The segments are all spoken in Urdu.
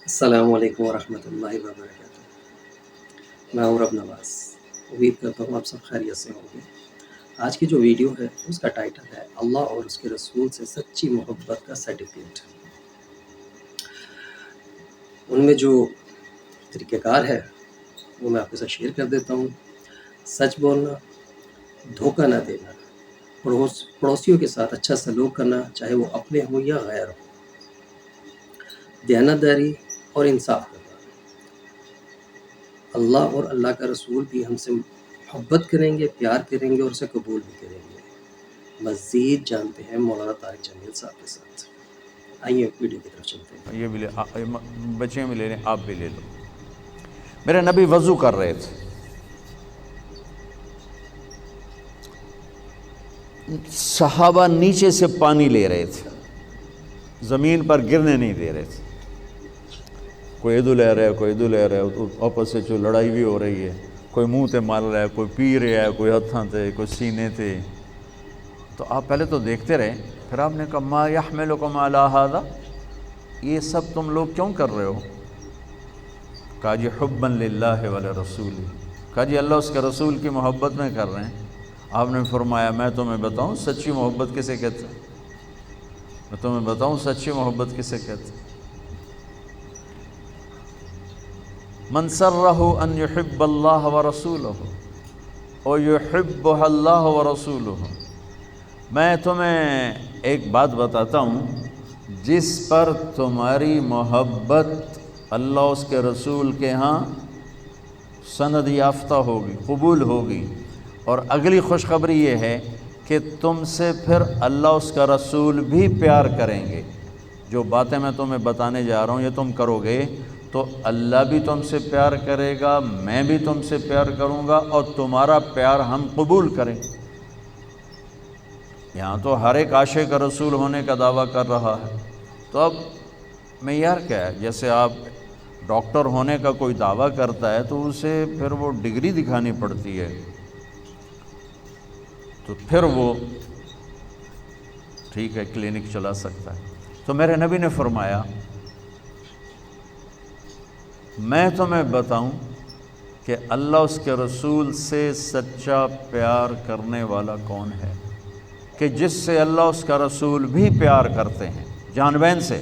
السلام علیکم ورحمۃ اللہ وبرکاتہ۔ میں ہوں رب نواز، امید کرتا ہوں آپ سب خیریت سے ہوں گے۔ آج کی جو ویڈیو ہے اس کا ٹائٹل ہے اللہ اور اس کے رسول سے سچی محبت کا سرٹیفکیٹ۔ ان میں جو طریقہ کار ہے وہ میں آپ کے ساتھ شیئر کر دیتا ہوں۔ سچ بولنا، دھوکہ نہ دینا، پڑوسیوں کے ساتھ اچھا سلوک کرنا چاہے وہ اپنے ہوں یا غیر ہوں، دیانتداری اور انصاف کرنا۔ اللہ اور اللہ کا رسول بھی ہم سے محبت کریں گے، پیار کریں گے اور اسے قبول بھی کریں گے۔ مزید جانتے ہیں مولانا طارق جمیل صاحب کے ساتھ۔ آئیے ویڈیو کی طرف چلتے ہیں۔ یہ بھی لے، بچے بھی لے لیں، آپ بھی لے لو۔ میرے نبی وضو کر رہے تھے، صحابہ نیچے سے پانی لے رہے تھے، زمین پر گرنے نہیں دے رہے تھے۔ کوئی ادھر لے رہا ہے، کوئی ادھر لے رہا ہے، آپس سے جو لڑائی بھی ہو رہی ہے، کوئی منہ تے مار رہا ہے، کوئی پی رہا ہے، کوئی ہتھاں تے، کوئی سینے تے۔ تو آپ پہلے تو دیکھتے رہے، پھر آپ نے کہا ما یحملکم علی ھذا، یہ سب تم لوگ کیوں کر رہے ہو؟ کہا جی حبا للہ ولرسولہ، کہا جی اللہ اس کے رسول کی محبت میں کر رہے ہیں۔ آپ نے فرمایا میں تمہیں بتاؤں سچی محبت کسے کہتے ہیں؟ میں تمہیں بتاؤں سچی محبت کسے کہتے ہیں؟ من سرہ ان یحب اللہ ورسولہ او یحبہ اللہ ورسولہ۔ میں تمہیں ایک بات بتاتا ہوں، جس پر تمہاری محبت اللہ اس کے رسول کے ہاں سند یافتہ ہوگی، قبول ہوگی، اور اگلی خوشخبری یہ ہے کہ تم سے پھر اللہ اس کا رسول بھی پیار کریں گے۔ جو باتیں میں تمہیں بتانے جا رہا ہوں یہ تم کرو گے تو اللہ بھی تم سے پیار کرے گا، میں بھی تم سے پیار کروں گا، اور تمہارا پیار ہم قبول کریں گے۔ یہاں تو ہر ایک عاشق رسول ہونے کا دعویٰ کر رہا ہے، تو اب معیار کیا ہے؟ جیسے آپ ڈاکٹر ہونے کا کوئی دعویٰ کرتا ہے تو اسے پھر وہ ڈگری دکھانی پڑتی ہے، تو پھر وہ ٹھیک ہے کلینک چلا سکتا ہے۔ تو میرے نبی نے فرمایا میں تمہیں بتاؤں کہ اللہ اس کے رسول سے سچا پیار کرنے والا کون ہے، کہ جس سے اللہ اس کا رسول بھی پیار کرتے ہیں جان بین سے۔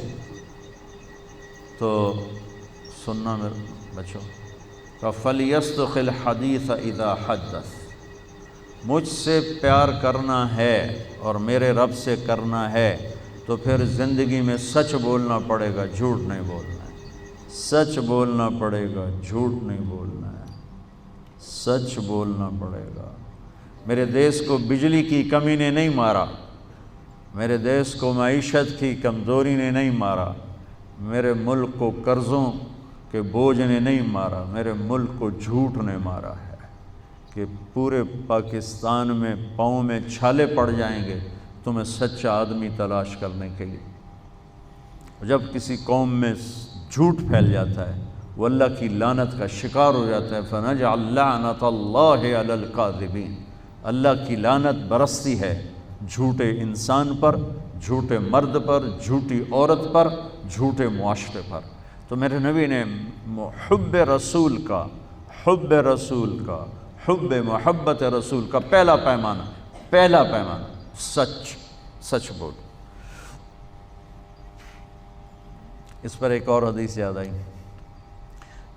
تو سننا میرے بچوں، فَلْيَصْدُقِ الْحَدِيثَ إِذَا حَدَّثَ، مجھ سے پیار کرنا ہے اور میرے رب سے کرنا ہے تو پھر زندگی میں سچ بولنا پڑے گا، جھوٹ نہیں بولنا ہے۔ سچ بولنا پڑے گا، جھوٹ نہیں بولنا ہے، سچ بولنا پڑے گا۔ میرے دیس کو بجلی کی کمی نے نہیں مارا، میرے دیس کو معیشت کی کمزوری نے نہیں مارا، میرے ملک کو قرضوں کے بوجھ نے نہیں مارا، میرے ملک کو جھوٹ نے مارا ہے کہ پورے پاکستان میں پاؤں میں چھالے پڑ جائیں گے تمہیں سچا آدمی تلاش کرنے کے لیے۔ جب کسی قوم میں جھوٹ پھیل جاتا ہے وہ اللہ کی لعنت کا شکار ہو جاتا ہے، فَنَجْعَلْ لَعْنَةَ اللَّهِ عَلَى الْكَاذِبِينَ، اللہ کی لعنت برستی ہے جھوٹے انسان پر، جھوٹے مرد پر، جھوٹی عورت پر، جھوٹے معاشرے پر۔ تو میرے نبی نے حب رسول کا، حب رسول کا، حب محبت رسول کا پہلا پیمانہ سچ بول۔ اس پر ایک اور حدیث یاد آئی،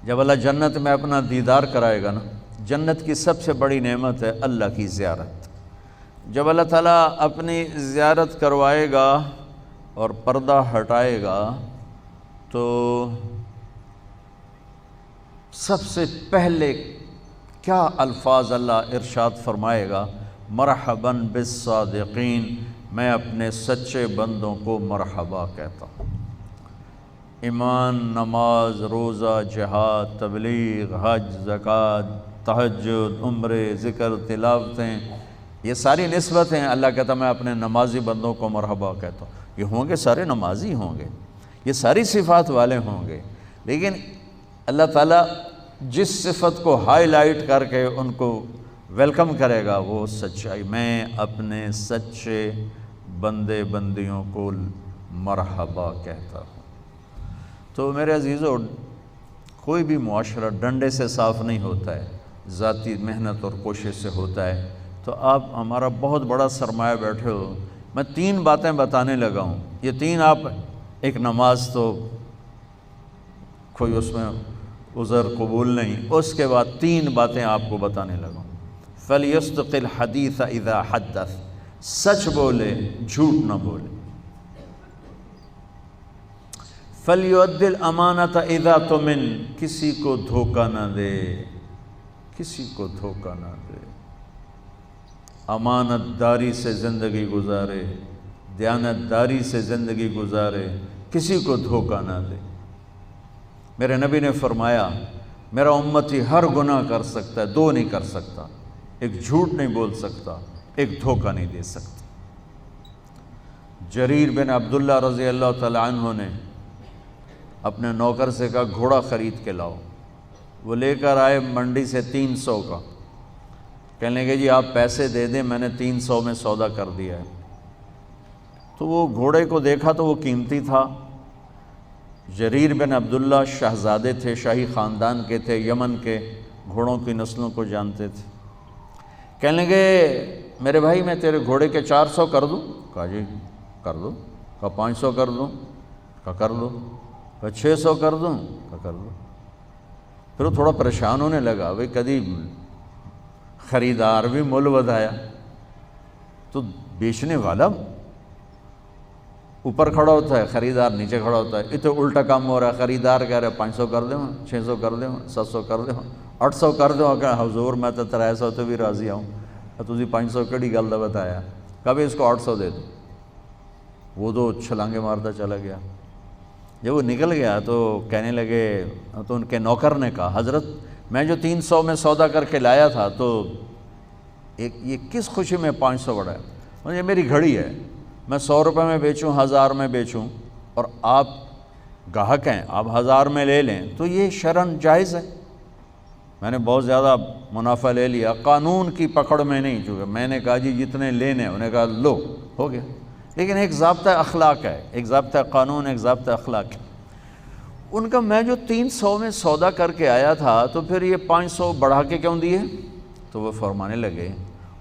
جب اللہ جنت میں اپنا دیدار کرائے گا نا، جنت کی سب سے بڑی نعمت ہے اللہ کی زیارت۔ جب اللہ تعالیٰ اپنی زیارت کروائے گا اور پردہ ہٹائے گا تو سب سے پہلے کیا الفاظ اللہ ارشاد فرمائے گا؟ مرحباً بالصادقین، میں اپنے سچے بندوں کو مرحبا کہتا ہوں۔ ایمان، نماز، روزہ، جہاد، تبلیغ، حج، زکوٰۃ، تہجد، عمرے، ذکر، تلاوتیں، یہ ساری نسبتیں اللہ کہتا میں اپنے نمازی بندوں کو مرحبا کہتا ہوں۔ یہ ہوں گے سارے نمازی ہوں گے، یہ ساری صفات والے ہوں گے، لیکن اللہ تعالیٰ جس صفت کو ہائی لائٹ کر کے ان کو ویلکم کرے گا وہ سچائی۔ میں اپنے سچے بندے بندیوں کو مرحبا کہتا ہوں۔ تو میرے عزیزو، کوئی بھی معاشرہ ڈنڈے سے صاف نہیں ہوتا ہے، ذاتی محنت اور کوشش سے ہوتا ہے۔ تو آپ ہمارا بہت بڑا سرمایہ بیٹھے ہو، میں 3 باتیں بتانے لگا ہوں، یہ 3 آپ، ایک نماز تو کوئی اس میں عذر قبول نہیں، اس کے بعد 3 باتیں آپ کو بتانے لگا ہوں۔ فَلْيَصْدِقِ الْحَدِيثَ إِذَا حَدَّثَ، سچ بولے، جھوٹ نہ بولے۔ فَلْيُؤَدِّ الْأَمَانَةَ إِذَا تُؤْمِنَ، کسی کو دھوکہ نہ دے، کسی کو دھوکہ نہ دے، امانت داری سے زندگی گزارے، دیانت داری سے زندگی گزارے، کسی کو دھوکہ نہ دے۔ میرے نبی نے فرمایا میرا امتی ہر گناہ کر سکتا ہے، 2 نہیں کر سکتا، ایک جھوٹ نہیں بول سکتا، ایک دھوکہ نہیں دے سکتا۔ جریر بن عبداللہ رضی اللہ تعالی عنہ نے اپنے نوکر سے کہا گھوڑا خرید کے لاؤ، وہ لے کر آئے منڈی سے 300 کا، کہنے لگے جی آپ پیسے دے دیں، میں نے 300 میں سودا کر دیا ہے۔ تو وہ گھوڑے کو دیکھا تو وہ قیمتی تھا۔ جریر بن عبداللہ شہزادے تھے، شاہی خاندان کے تھے، یمن کے گھوڑوں کی نسلوں کو جانتے تھے۔ کہنے لگے میرے بھائی میں تیرے گھوڑے کے 400 کر دوں؟ کہا جی کر دو۔ کہا 500 کر دوں؟ کہا کر دو۔ کہا 600 کر دوں؟ کہا کر دو۔ پھر وہ تھوڑا پریشان ہونے لگا، بھئی کدی خریدار بھی مول ودایا، تو بیچنے والا اوپر کھڑا ہوتا ہے، خریدار نیچے کھڑا ہوتا ہے، اتنے الٹا کام ہو رہا ہے۔ خریدار کہہ رہے 500 کر دیں، 600 کر دیں، 700 کر دیں، 800 کر دیں۔ کہ حضور میں تو 300 تو بھی راضی ہوں، تُسی 500 کیڑی گل دا بتایا؟ کبھی اس کو 800 دے دو۔ وہ تو چھلانگے مارتا چلا گیا۔ جب وہ نکل گیا تو کہنے لگے، تو ان کے نوکر نے کہا حضرت میں جو 300 میں سودا کر کے لایا تھا تو یہ کس خوشی میں 500 بڑھا ہے؟ مجھے میری گھڑی ہے، میں 100 روپے میں بیچوں، 1000 میں بیچوں، اور آپ گاہک ہیں، آپ 1000 میں لے لیں تو یہ شرعاً جائز ہے۔ میں نے بہت زیادہ منافع لے لیا، قانون کی پکڑ میں نہیں، چونکہ میں نے کہا جی جتنے لینے، انہوں نے کہا لو، ہو گیا۔ لیکن ایک ضابطہ اخلاق ہے، ایک ضابطہ قانون، ایک ضابطہ اخلاق ہے۔ ان کا میں جو 300 میں سودا کر کے آیا تھا تو پھر یہ 500 بڑھا کے کیوں دیے؟ تو وہ فرمانے لگے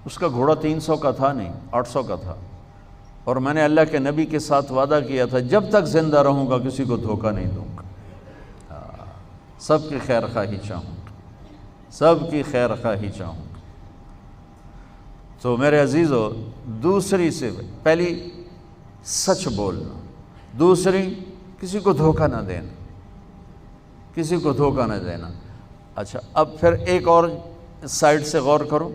اس کا گھوڑا 300 کا تھا نہیں، 800 کا تھا، اور میں نے اللہ کے نبی کے ساتھ وعدہ کیا تھا جب تک زندہ رہوں گا کسی کو دھوکہ نہیں دوں گا، سب کی خیر خواہی چاہوں گا، سب کی خیر خواہی چاہوں گا۔ تو میرے عزیزو، دوسری سے پہلی سچ بولنا، دوسری کسی کو دھوکہ نہ دینا، کسی کو دھوکہ نہ دینا۔ اچھا اب پھر ایک اور سائڈ سے غور کرو،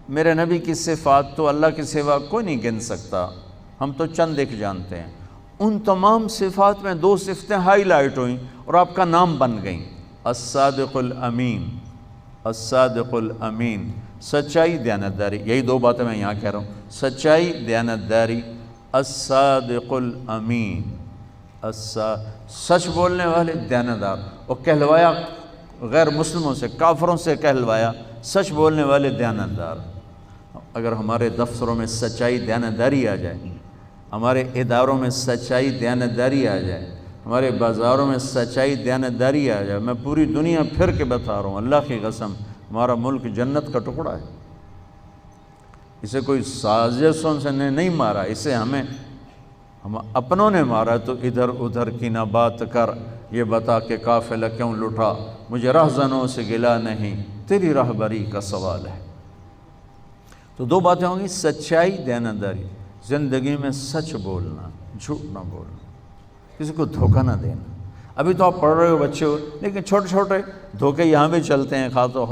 میرے نبی کی صفات تو اللہ کے سوا کوئی نہیں گن سکتا، ہم تو چند ایک جانتے ہیں۔ ان تمام صفات میں 2 صفتیں ہائی لائٹ ہوئیں اور آپ کا نام بن گئیں، الصادق الامین، الصادق الامین، سچائی، دیانتداری، یہی 2 باتیں میں یہاں کہہ رہا ہوں، سچائی، دیانتداری، الصادق الامین، سچ بولنے والے، دیانتدار، اور کہلوایا غیر مسلموں سے، کافروں سے کہلوایا سچ بولنے والے، دیانتدار۔ اگر ہمارے دفتروں میں سچائی، دیانتداری آ جائے، ہمارے اداروں میں سچائی، دیانتداری آ جائے، ہمارے بازاروں میں سچائی، دیانتداری آ جائے، میں پوری دنیا پھر کے بتا رہا ہوں، اللہ کی قسم ہمارا ملک جنت کا ٹکڑا ہے۔ اسے کوئی سازشوں سے نہیں مارا، اسے ہم اپنوں نے مارا۔ تو ادھر ادھر کی نہ بات کر، یہ بتا کہ قافلہ کیوں لٹا، مجھے رہزنوں سے گلا نہیں، تیری رہبری کا سوال ہے۔ تو 2 باتیں ہوں گی، سچائی، دیانتداری، زندگی میں سچ بولنا، جھوٹ نہ بولنا، کسی کو دھوکہ نہ دینا۔ ابھی تو آپ پڑھ رہے ہو، بچے ہو، لیکن چھوٹے چھوٹے دھوکے یہاں بھی چلتے ہیں، خاص طور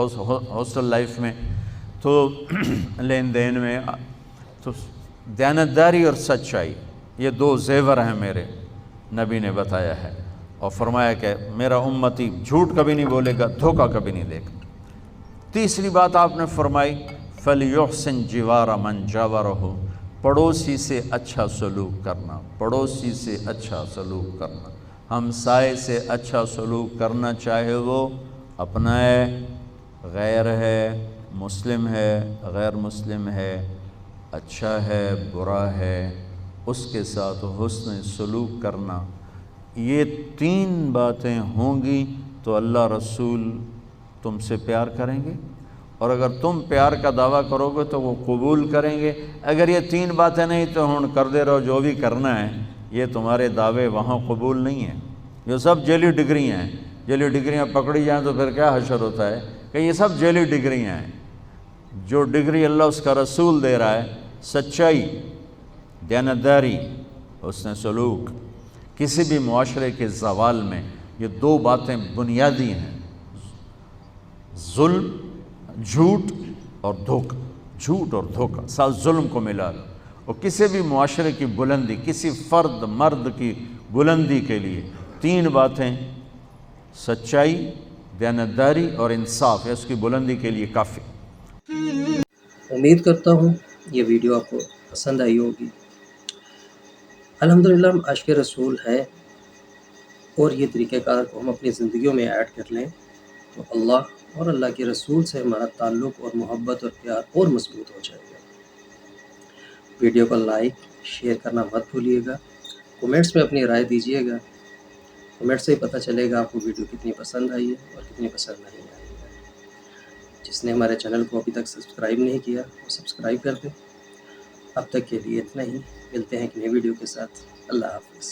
ہاسٹل لائف میں، تو لین دین میں۔ تو دیانتداری اور سچائی، یہ 2 زیور ہیں میرے نبی نے بتایا ہے، اور فرمایا کہ میرا امتی جھوٹ کبھی نہیں بولے گا، دھوکہ کبھی نہیں دے گا۔ تیسری بات آپ نے فرمائی فَلْيُحْسِنْ جِوَارَ مَنْ جَاوَرَهُ، پڑوسی سے اچھا سلوک کرنا، پڑوسی سے اچھا سلوک کرنا، ہمسائے سے اچھا سلوک کرنا، چاہے وہ اپنا ہے، غیر ہے، مسلم ہے، غیر مسلم ہے، اچھا ہے، برا ہے، اس کے ساتھ حسن سلوک کرنا۔ یہ 3 باتیں ہوں گی تو اللہ رسول تم سے پیار کریں گے، اور اگر تم پیار کا دعویٰ کرو گے تو وہ قبول کریں گے۔ اگر یہ 3 باتیں نہیں تو ہن کر دے رہو جو بھی کرنا ہے، یہ تمہارے دعوے وہاں قبول نہیں ہیں۔ یہ سب جعلی ڈگریاں ہیں، جعلی ڈگریاں پکڑی جائیں تو پھر کیا حشر ہوتا ہے کہ یہ سب جعلی ڈگریاں ہیں۔ جو ڈگری اللہ اس کا رسول دے رہا ہے، سچائی، دیانتداری، حسن سلوک، کسی بھی معاشرے کے زوال میں یہ 2 باتیں بنیادی ہیں، ظلم، جھوٹ اور دھوکہ، جھوٹ اور دھوکہ، ساتھ ظلم کو ملا لو۔ اور کسی بھی معاشرے کی بلندی، کسی فرد مرد کی بلندی کے لیے 3 باتیں، سچائی، دیانتداری اور انصاف، ہے اس کی بلندی کے لیے کافی۔ امید کرتا ہوں یہ ویڈیو آپ کو پسند آئی ہوگی۔ الحمدللہ ہم عاشق رسول ہیں، اور یہ طریقہ کار کو ہم اپنی زندگیوں میں ایڈ کر لیں تو اللہ اور اللہ کے رسول سے ہمارا تعلق اور محبت اور پیار اور مضبوط ہو جائے گا۔ ویڈیو کو لائک شیئر کرنا مت بھولیے گا، کومنٹس میں اپنی رائے دیجیے گا، کومنٹ سے ہی پتہ چلے گا آپ کو ویڈیو کتنی پسند آئی ہے اور کتنی پسند نہیں آئی ہے۔ جس نے ہمارے چینل کو ابھی تک سبسکرائب نہیں کیا وہ سبسکرائب کر دیں۔ اب تک کے لیے اتنا ہی، ملتے ہیں ایک نئی ویڈیو کے ساتھ۔ اللہ حافظ۔